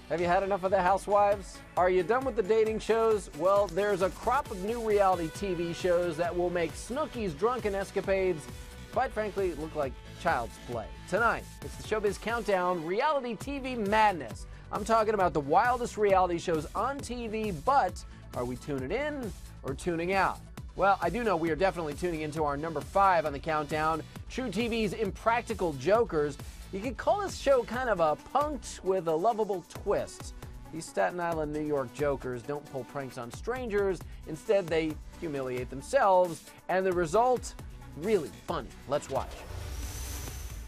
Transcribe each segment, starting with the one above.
Have you had enough of the housewives? Are you done with the dating shows? Well, there's a crop of new reality TV shows that will make Snooki's drunken escapades, quite frankly, look like child's play. Tonight, it's the Showbiz Countdown Reality TV Madness. I'm talking about the wildest reality shows on TV, but are we tuning in or tuning out? Well, I do know we are definitely tuning into our number 5 on the countdown, truTV's Impractical Jokers. You could call this show kind of a punked with a lovable twist. These Staten Island, New York jokers don't pull pranks on strangers. Instead, they humiliate themselves, and the result, really funny. Let's watch.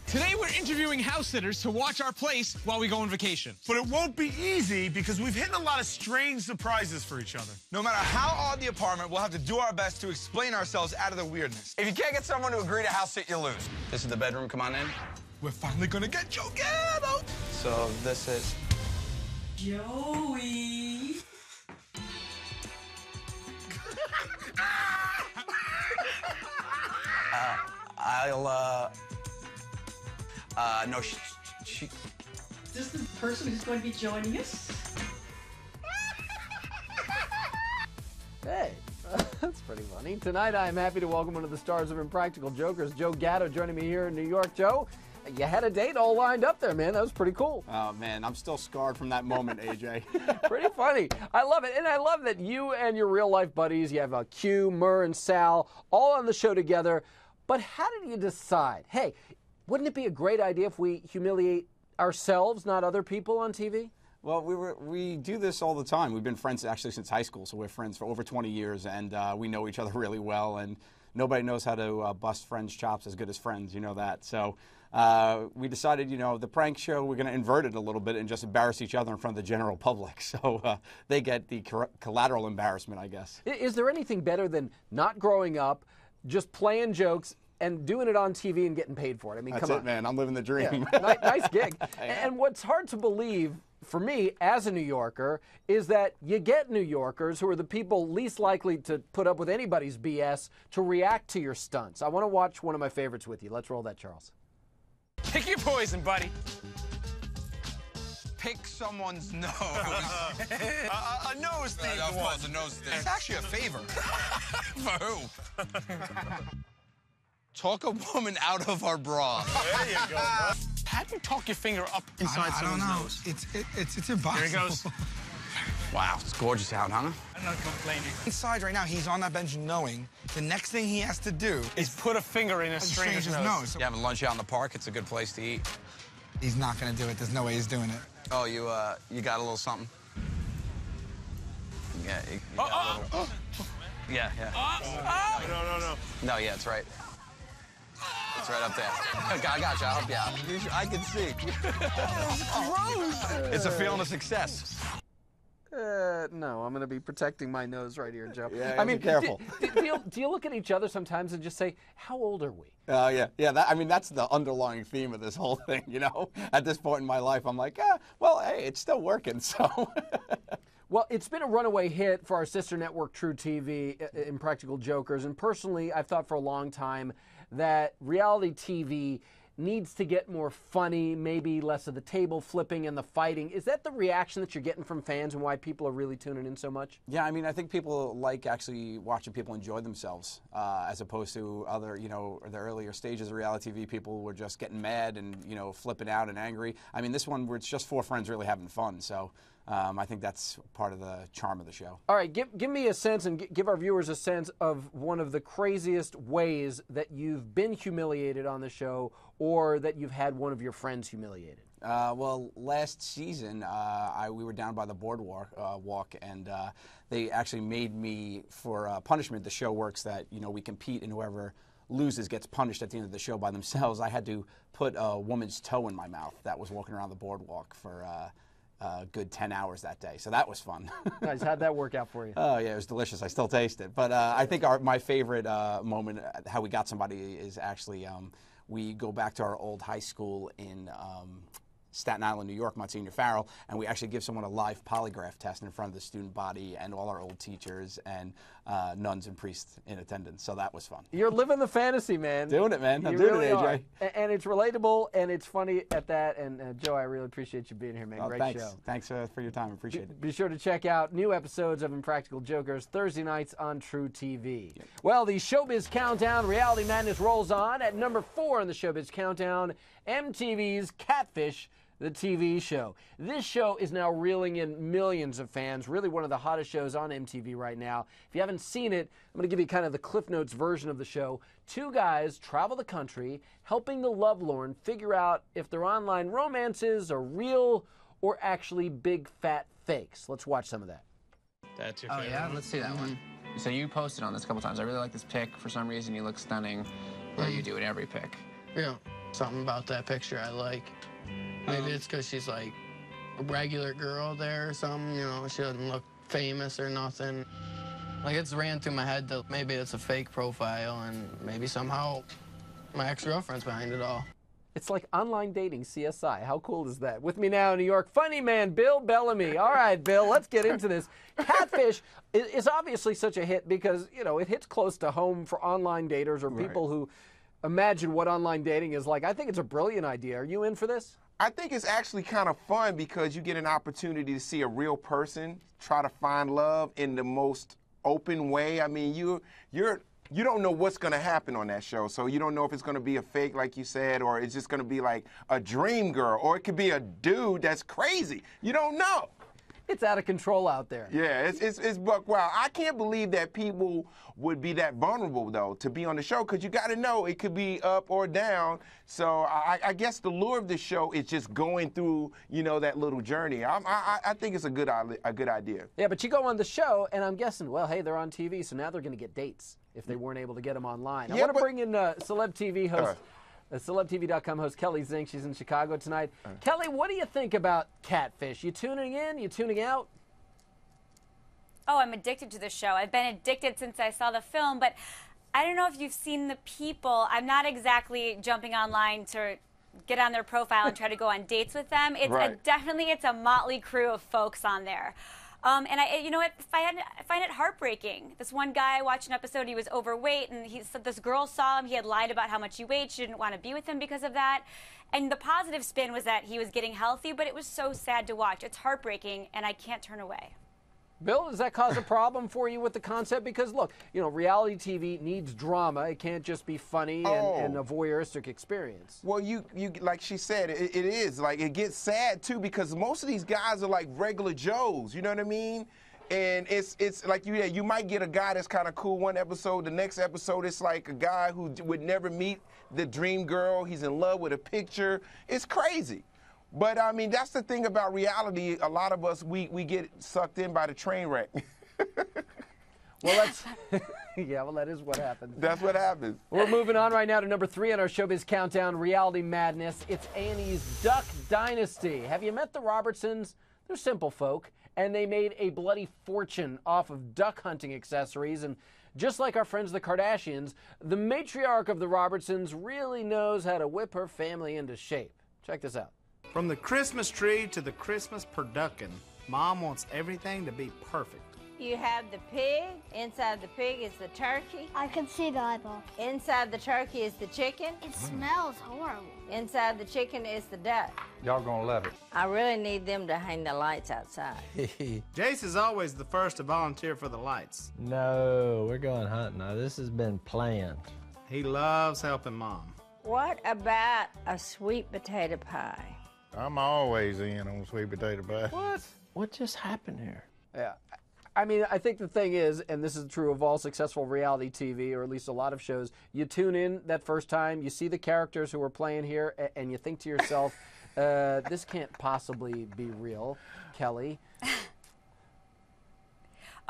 Today, we're interviewing house sitters to watch our place while we go on vacation. But it won't be easy because we've hidden a lot of strange surprises for each other. No matter how odd the apartment, we'll have to do our best to explain ourselves out of the weirdness. If you can't get someone to agree to house sit, you lose. This is the bedroom. Come on in. We're finally gonna get Joe Gatto. So this is... Joey. No, she... Is this the person who's going to be joining us? Hey, that's pretty funny. Tonight, I'm happy to welcome one of the stars of Impractical Jokers, Joe Gatto, joining me here in New York. Joe, you had a date all lined up there, man. That was pretty cool. Oh, man, I'm still scarred from that moment, AJ. Pretty funny. I love it. And I love that you and your real-life buddies, you have Q, Murr, and Sal, all on the show together. But how did you decide, hey, wouldn't it be a great idea if we humiliate ourselves, not other people on TV? Well, we do this all the time. We've been friends actually since high school, so we're friends for over 20 years, and we know each other really well, and nobody knows how to bust friends' chops as good as friends, you know that. So we decided, you know, the prank show, we're going to invert it a little bit and just embarrass each other in front of the general public. So they get the collateral embarrassment, I guess. Is there anything better than not growing up, just playing jokes, and doing it on TV and getting paid for it? I mean, That's come on. it, man. I'm living the dream. Yeah. Nice gig. Yeah. And what's hard to believe, for me, as a New Yorker, is that you get New Yorkers who are the people least likely to put up with anybody's BS to react to your stunts. I want to watch one of my favorites with you. Let's roll that, Charles. Pick your poison, buddy. Pick someone's nose. A nose thing. Of course, a nose thing. It's actually a favor. For who? Talk a woman out of our bra. There you go. How do you talk your finger up inside someone's nose? It's impossible. Here he goes. Wow, it's gorgeous out, huh? I'm not complaining. Inside right now, he's on that bench knowing the next thing he has to do Is put a finger in a stranger's nose. You having lunch out in the park? It's a good place to eat. He's not gonna do it. There's no way he's doing it. Oh, you got a little something? Yeah, you got a little... Yeah. No. No, yeah, it's right. It's right up there. I got you. I'll help you out. I can see. Gross. It's a feeling of success. No, I'm going to be protecting my nose right here, Joe. Yeah, I mean, be careful. Do you look at each other sometimes and just say, how old are we? Yeah. I mean, that's the underlying theme of this whole thing, you know? At this point in my life, I'm like, well, hey, it's still working, so... Well, it's been a runaway hit for our sister network, truTV, Impractical Jokers, and personally, I've thought for a long time that reality TV needs to get more funny, maybe less of the table flipping and the fighting. Is that the reaction that you're getting from fans and why people are really tuning in so much? Yeah, I mean, I think people like actually watching people enjoy themselves as opposed to other, you know, the earlier stages of reality TV, people were just getting mad and, you know, flipping out and angry. I mean, this one where it's just 4 friends really having fun, so I think that's part of the charm of the show. All right, give me a sense and give our viewers a sense of one of the craziest ways that you've been humiliated on the show or that you've had one of your friends humiliated. Well, last season, we were down by the boardwalk, and they actually made me, for punishment, the show works that, you know, we compete and whoever loses gets punished at the end of the show by themselves. I had to put a woman's toe in my mouth that was walking around the boardwalk for a good 10 hours that day. So that was fun. Nice. How'd that work out for you? Oh, yeah, it was delicious. I still taste it. But I think my favorite moment, how we got somebody, is actually we go back to our old high school in Staten Island, New York, Monsignor Farrell, and we actually give someone a live polygraph test in front of the student body and all our old teachers and nuns and priests in attendance. So that was fun. You're living the fantasy, man. Doing it, man. I'm You doing really it, are. AJ. And it's relatable, and it's funny at that. And Joe, I really appreciate you being here, man. Great Thanks. show. Thanks for your time. Appreciate it. Be sure to check out new episodes of Impractical Jokers Thursday nights on truTV. Well, the Showbiz Countdown Reality Madness rolls on. At number 4 in the Showbiz Countdown, MTV's Catfish, the TV show. This show is now reeling in millions of fans, really one of the hottest shows on MTV right now. If you haven't seen it, I'm going to give you kind of the Cliff Notes version of the show. 2 guys travel the country helping the lovelorn figure out if their online romances are real or actually big fat fakes. Let's watch some of that. That's your Oh, favorite. yeah? Let's see that one. So you posted on this a couple times. I really like this pic. For some reason, you look stunning. Well, you do it every pic. Yeah, something about that picture I like. Maybe it's because she's like a regular girl there or something, you know, she doesn't look famous or nothing. Like, it's ran through my head that maybe it's a fake profile and maybe somehow my ex-girlfriend's behind it all. It's like online dating CSI. How cool is that? With me now in New York, funny man, Bill Bellamy. All right, Bill, let's get into this. Catfish is obviously such a hit because, you know, it hits close to home for online daters or people who imagine what online dating is like. I think it's a brilliant idea. Are you in for this? I think it's actually kind of fun because you get an opportunity to see a real person try to find love in the most open way. I mean, you don't know what's going to happen on that show, so you don't know if it's going to be a fake, like you said, or it's just going to be like a dream girl, or it could be a dude that's crazy. You don't know. It's out of control out there. Yeah, it's buck wild. I can't believe that people would be that vulnerable, though, to be on the show, because you got to know it could be up or down. So I guess the lure of the show is just going through, you know, that little journey. I think it's a good idea. Yeah, but you go on the show, and I'm guessing, well, hey, they're on TV, so now they're going to get dates if they weren't able to get them online. I want to bring in Celeb TV host, CelebTV.com host Kelly Zink. She's in Chicago tonight. Kelly, what do you think about Catfish? You tuning in? You tuning out? Oh, I'm addicted to the show. I've been addicted since I saw the film, but I don't know if you've seen the people. I'm not exactly jumping online to get on their profile and try to go on dates with them. It's definitely a motley crew of folks on there. And you know what? I find it heartbreaking. This one guy, I watched an episode, he was overweight, and he said this girl saw him. He had lied about how much he weighed. She didn't want to be with him because of that. And the positive spin was that he was getting healthy, but it was so sad to watch. It's heartbreaking, and I can't turn away. Bill, does that cause a problem for you with the concept? Because, look, you know, reality TV needs drama. It can't just be funny and a voyeuristic experience. Well, you like she said, it is. Like, it gets sad, too, because most of these guys are like regular Joes, you know what I mean? And it's like, you might get a guy that's kind of cool one episode. The next episode, it's like a guy who would never meet the dream girl. He's in love with a picture. It's crazy. But, I mean, that's the thing about reality. A lot of us, we get sucked in by the train wreck. Well, that's, yeah, well, that is what happens. That's what happens. We're moving on right now to number 3 on our Showbiz Countdown, Reality Madness. It's A&E's Duck Dynasty. Have you met the Robertsons? They're simple folk, and they made a bloody fortune off of duck hunting accessories. And just like our friends the Kardashians, the matriarch of the Robertsons really knows how to whip her family into shape. Check this out. From the Christmas tree to the Christmas turducken, Mom wants everything to be perfect. You have the pig. Inside the pig is the turkey. I can see the eyeball. Inside the turkey is the chicken. It smells horrible. Inside the chicken is the duck. Y'all gonna love it. I really need them to hang the lights outside. Jace is always the first to volunteer for the lights. No, we're going hunting. Now, this has been planned. He loves helping Mom. What about a sweet potato pie? I'm always in on sweet potato pie. What? What just happened here? Yeah. I mean, I think the thing is, and this is true of all successful reality TV, or at least a lot of shows, you tune in that first time, you see the characters who are playing here, and you think to yourself, this can't possibly be real, Kelly.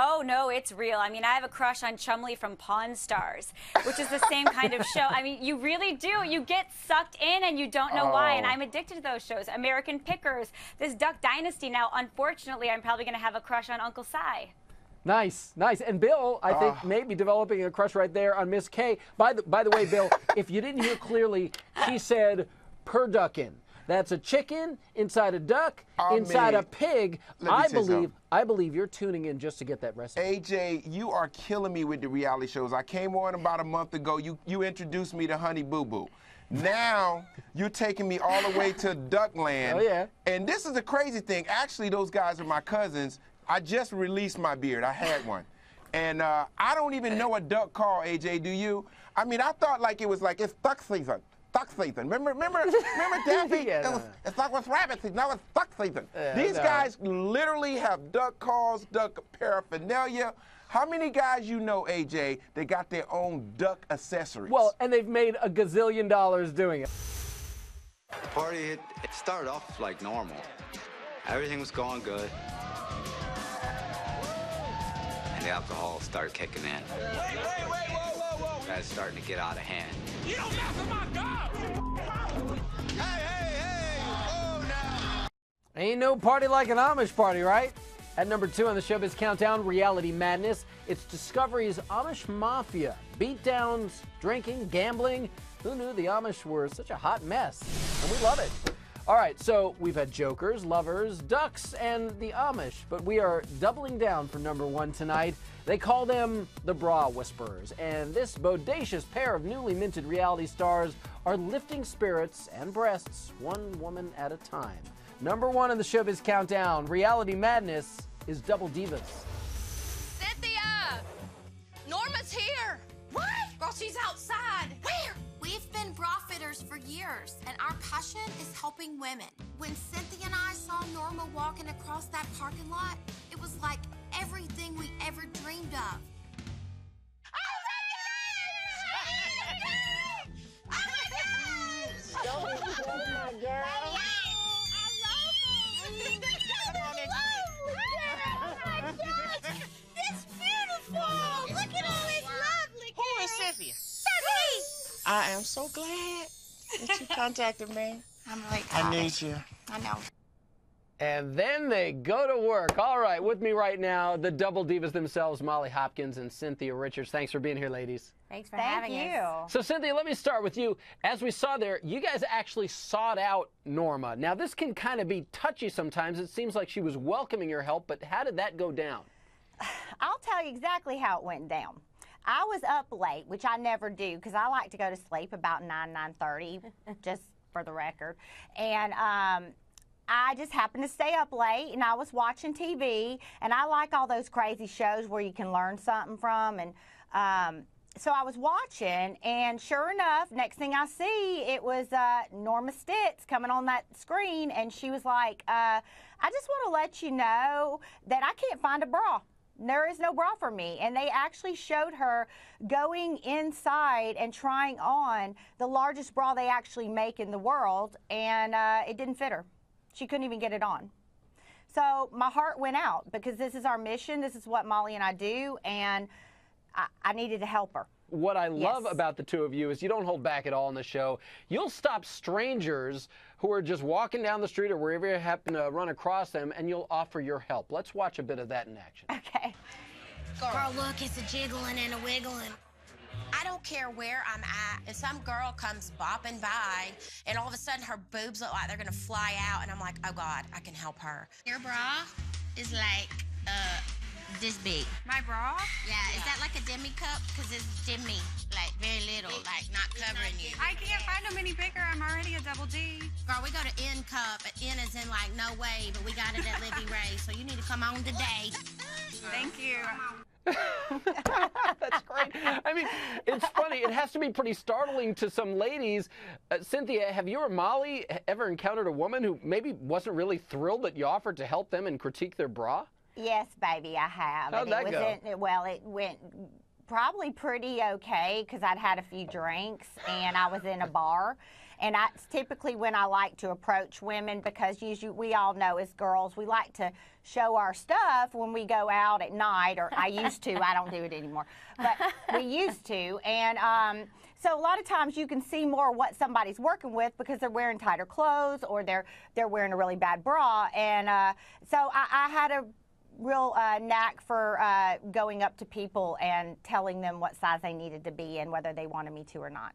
Oh, no, it's real. I mean, I have a crush on Chumley from Pawn Stars, which is the same kind of show. I mean, you really do. You get sucked in and you don't know why, and I'm addicted to those shows. American Pickers, this Duck Dynasty. Now, unfortunately, I'm probably going to have a crush on Uncle Si. Nice, nice. And Bill, I think, may be developing a crush right there on Miss K. By the way, Bill, if you didn't hear clearly, she said turducken. That's a chicken inside a duck, inside a pig. I believe you're tuning in just to get that recipe. AJ, you are killing me with the reality shows. I came on about a month ago. You introduced me to Honey Boo Boo. Now you're taking me all the way to Duckland. Oh, yeah. And this is the crazy thing. Actually, those guys are my cousins. I just released my beard. I had one. And I don't even know a duck call, AJ, do you? I mean, I thought like it was like, it's duck season. Duck season. Remember Daffy? Yeah, it's like with rabbit season. Now it's duck season. These guys literally have duck calls, duck paraphernalia. How many guys you know, AJ, that got their own duck accessories? Well, and they've made a gazillion dollars doing it. The party, it started off like normal. Everything was going good. And the alcohol started kicking in. Whoa. That's starting to get out of hand. You don't mess with my dogs! Hey, oh no! Ain't no party like an Amish party, right? At number 2 on the Showbiz Countdown, Reality Madness. It's Discovery's Amish Mafia. Beatdowns, drinking, gambling. Who knew the Amish were such a hot mess? And we love it. All right, so we've had jokers, lovers, ducks, and the Amish, but we are doubling down for number 1 tonight. They call them the Bra Whisperers, and this bodacious pair of newly minted reality stars are lifting spirits and breasts one woman at a time. Number 1 in the Showbiz Countdown, Reality Madness, is Double Divas. Cynthia! Norma's here! What? Girl, she's outside. Where? We've been bra fitters for years, and our passion is helping women. When Cynthia and I saw Norma walking across that parking lot, it was like everything we ever dreamed of. It's beautiful! Look at all this lovely. Who is Cynthia? Cynthia! I am so glad that you contacted me. I'm like, I need you. I know. And then they go to work. All right, with me right now, the Double Divas themselves, Molly Hopkins and Cynthia Richards. Thanks for being here, ladies. Thanks for having us. So, Cynthia, let me start with you. As we saw there, you guys actually sought out Norma. Now, this can kind of be touchy sometimes. It seems like she was welcoming your help, but how did that go down? I'll tell you exactly how it went down. I was up late, which I never do because I like to go to sleep about 9:30, just for the record. And I just happened to stay up late, and I was watching TV, and I like all those crazy shows where you can learn something from. And so I was watching, and sure enough, next thing I see, it was Norma Stitz coming on that screen, and she was like, I just want to let you know that I can't find a bra. There is no bra for me. And they actually showed her going inside and trying on the largest bra they actually make in the world, and it didn't fit her. She couldn't even get it on. So my heart went out because this is our mission. This is what Molly and I do, and I needed to help her. What I love about the two of you is you don't hold back at all in the show. You'll stop strangers who are just walking down the street or wherever you happen to run across them, and you'll offer your help. Let's watch a bit of that in action. Okay. Girl, look, it's a jiggling and a wiggling. I don't care where I'm at, and some girl comes bopping by, and all of a sudden her boobs look like they're gonna fly out, and I'm like, oh God, I can help her. Your bra is like, this big. My bra? Yeah, is that like a demi cup? Because it's demi, like very little, like not covering you. I can't find them any bigger. I'm already a double D. Girl, we go to N cup. N is in like no way, but we got it at Libby Ray, so you need to come on today. Thank you. That's great. I mean, it's funny. It has to be pretty startling to some ladies. Cynthia, have you or Molly ever encountered a woman who maybe wasn't really thrilled that you offered to help them and critique their bra? Yes, baby, I have. How'd that go? Well, it went probably pretty okay because I'd had a few drinks and I was in a bar. And that's typically when I like to approach women because usually we all know as girls, we like to show our stuff when we go out at night, or I used to. I don't do it anymore. But we used to. And so a lot of times you can see more what somebody's working with because they're wearing tighter clothes or they're wearing a really bad bra. And so I had a real knack for going up to people and telling them what size they needed to be in, whether they wanted me to or not.